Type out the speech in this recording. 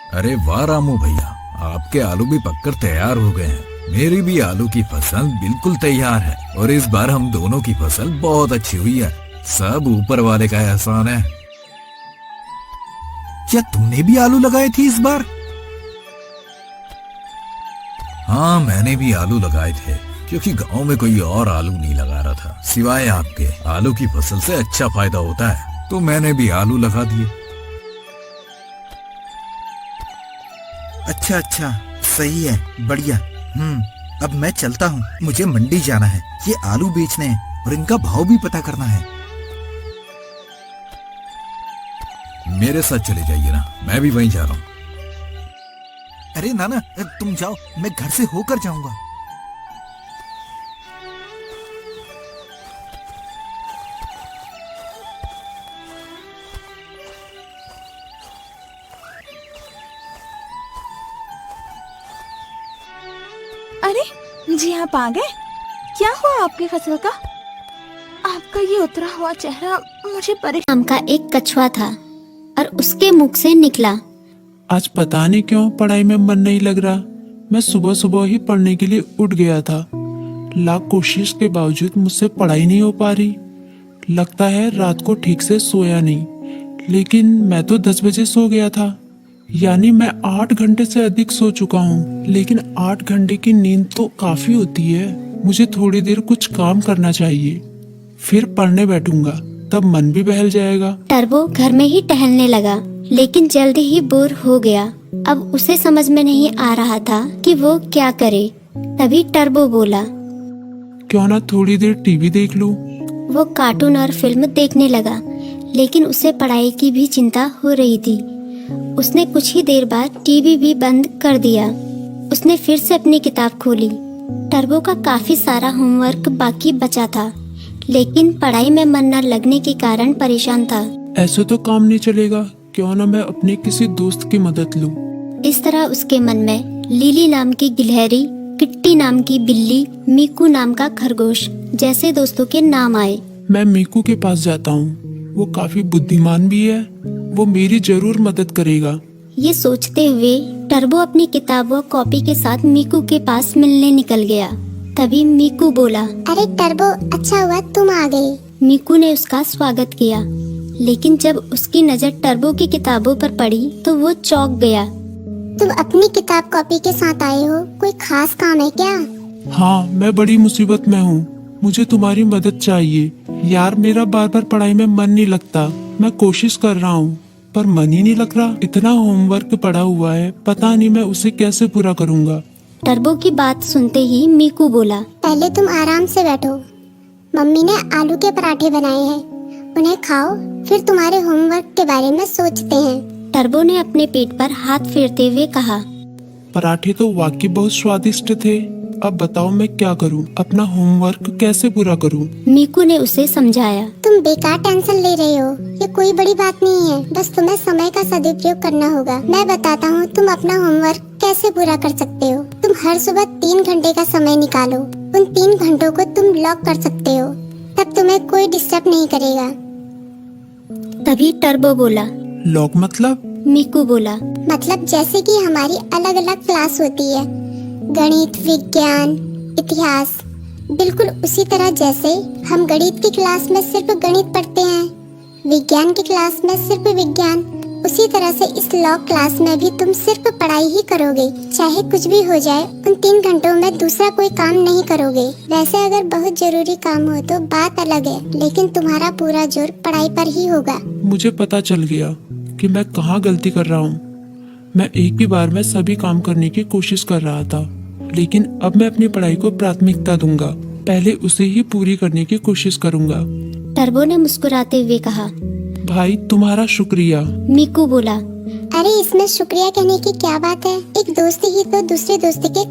अरे वाह रामू भैया, आपके आलू भी पककर तैयार हो गए हैं। मेरी भी आलू की फसल बिल्कुल तैयार है और इस बार हम दोनों की फसल बहुत अच्छी हुई है। सब ऊपर वाले का एहसान है। क्या तुमने भी आलू लगाए थे इस बार? हाँ, मैंने भी आलू लगाए थे क्योंकि गांव में कोई और आलू नहीं लगा रहा था सिवाय आपके। आलू की फसल से अच्छा फायदा होता है तो मैंने भी आलू लगा दिए। अच्छा अच्छा, सही है, बढ़िया। अब मैं चलता हूँ, मुझे मंडी जाना है, ये आलू बेचने हैं और इनका भाव भी पता करना है। मेरे साथ चले जाइए ना, मैं भी वहीं जा रहा हूँ। अरे नाना, तुम जाओ, मैं घर से होकर जाऊंगा। अरे जी, आप आ गए। क्या हुआ आपकी फसल का? आपका ये उतरा हुआ चेहरा मुझे परेशान। नाम का एक कछुआ था और उसके मुख से निकला, आज पता नहीं क्यों पढ़ाई में मन नहीं लग रहा। मैं सुबह सुबह ही पढ़ने के लिए उठ गया था। लाख कोशिश के बावजूद मुझसे पढ़ाई नहीं हो पा रही। लगता है रात को ठीक से सोया नहीं। लेकिन मैं तो 10 बजे सो गया था, यानी मैं 8 घंटे से अधिक सो चुका हूँ। लेकिन 8 घंटे की नींद तो काफी होती है। मुझे थोड़ी देर कुछ काम करना चाहिए, फिर पढ़ने बैठूंगा, तब मन भी बहल जाएगा। टर्बो घर में ही टहलने लगा, लेकिन जल्दी ही बोर हो गया। अब उसे समझ में नहीं आ रहा था कि वो क्या करे। तभी टर्बो बोला, क्यों ना थोड़ी देर टीवी देख लूं। वो कार्टून और फिल्म देखने लगा, लेकिन उसे पढ़ाई की भी चिंता हो रही थी। उसने कुछ ही देर बाद टीवी भी बंद कर दिया। उसने फिर से अपनी किताब खोली। टर्बो का काफी सारा होमवर्क बाकी बचा था, लेकिन पढ़ाई में मन न लगने के कारण परेशान था। ऐसे तो काम नहीं चलेगा, क्यों ना मैं अपने किसी दोस्त की मदद लूं। इस तरह उसके मन में लिली नाम की गिलहरी, किट्टी नाम की बिल्ली, मीकू नाम का खरगोश जैसे दोस्तों के नाम आए। मैं मीकू के पास जाता हूँ, वो काफी बुद्धिमान भी है, वो मेरी जरूर मदद करेगा। ये सोचते हुए टर्बो अपनी किताब व कॉपी के साथ मीकू के पास मिलने निकल गया। तभी मीकू बोला, अरे टर्बो, अच्छा हुआ तुम आ गए। मीकू ने उसका स्वागत किया, लेकिन जब उसकी नजर टर्बो की किताबों पर पड़ी तो वो चौंक गया। तुम अपनी किताब कॉपी के साथ आए हो, कोई खास काम है क्या? हाँ, मैं बड़ी मुसीबत में हूँ, मुझे तुम्हारी मदद चाहिए। यार, मेरा बार बार पढ़ाई में मन नहीं लगता। मैं कोशिश कर रहा हूँ पर मन ही नहीं लग रहा। इतना होमवर्क पड़ा हुआ है, पता नहीं मैं उसे कैसे पूरा करूँगा। टर्बो की बात सुनते ही मीकू बोला, पहले तुम आराम से बैठो, मम्मी ने आलू के पराठे बनाए हैं, उन्हें खाओ, फिर तुम्हारे होमवर्क के बारे में सोचते हैं। टर्बो ने अपने पेट पर हाथ फेरते हुए कहा, पराठे तो वाकई बहुत स्वादिष्ट थे। अब बताओ मैं क्या करूं, अपना होमवर्क कैसे पूरा करूं? मीकू ने उसे समझाया, तुम बेकार टेंशन ले रहे हो, ये कोई बड़ी बात नहीं है, बस तुम्हें समय का सदुपयोग करना होगा। मैं बताता हूँ तुम अपना होमवर्क कैसे पूरा कर सकते हो। तुम हर सुबह 3 घंटे का समय निकालो, उन 3 घंटों को तुम लॉक कर सकते हो, तब तुम्हें कोई डिस्टर्ब नहीं करेगा। तभी टर्बो बोला, लॉक मतलब? मीकू बोला, मतलब जैसे कि हमारी अलग अलग क्लास होती है, गणित, विज्ञान, इतिहास, बिल्कुल उसी तरह जैसे हम गणित की क्लास में सिर्फ गणित पढ़ते हैं, विज्ञान की क्लास में सिर्फ विज्ञान, उसी तरह से इस लॉ क्लास में भी तुम सिर्फ पढ़ाई ही करोगे। चाहे कुछ भी हो जाए, उन 3 घंटों में दूसरा कोई काम नहीं करोगे। वैसे अगर बहुत जरूरी काम हो तो बात अलग है, लेकिन तुम्हारा पूरा जोर पढ़ाई पर ही होगा। मुझे पता चल गया कि मैं कहाँ गलती कर रहा हूँ। मैं एक ही बार में सभी काम करने की कोशिश कर रहा था, लेकिन अब मैं अपनी पढ़ाई को प्राथमिकता दूंगा। पहले उसे ही पूरी करने की कोशिश करूंगा। टर्बो ने मुस्कुराते हुए कहा, भाई तुम्हारा शुक्रिया। मीकू बोला, अरे इसमें शुक्रिया कहने की क्या बात है, एक दोस्त ही तो दूसरे दोस्त के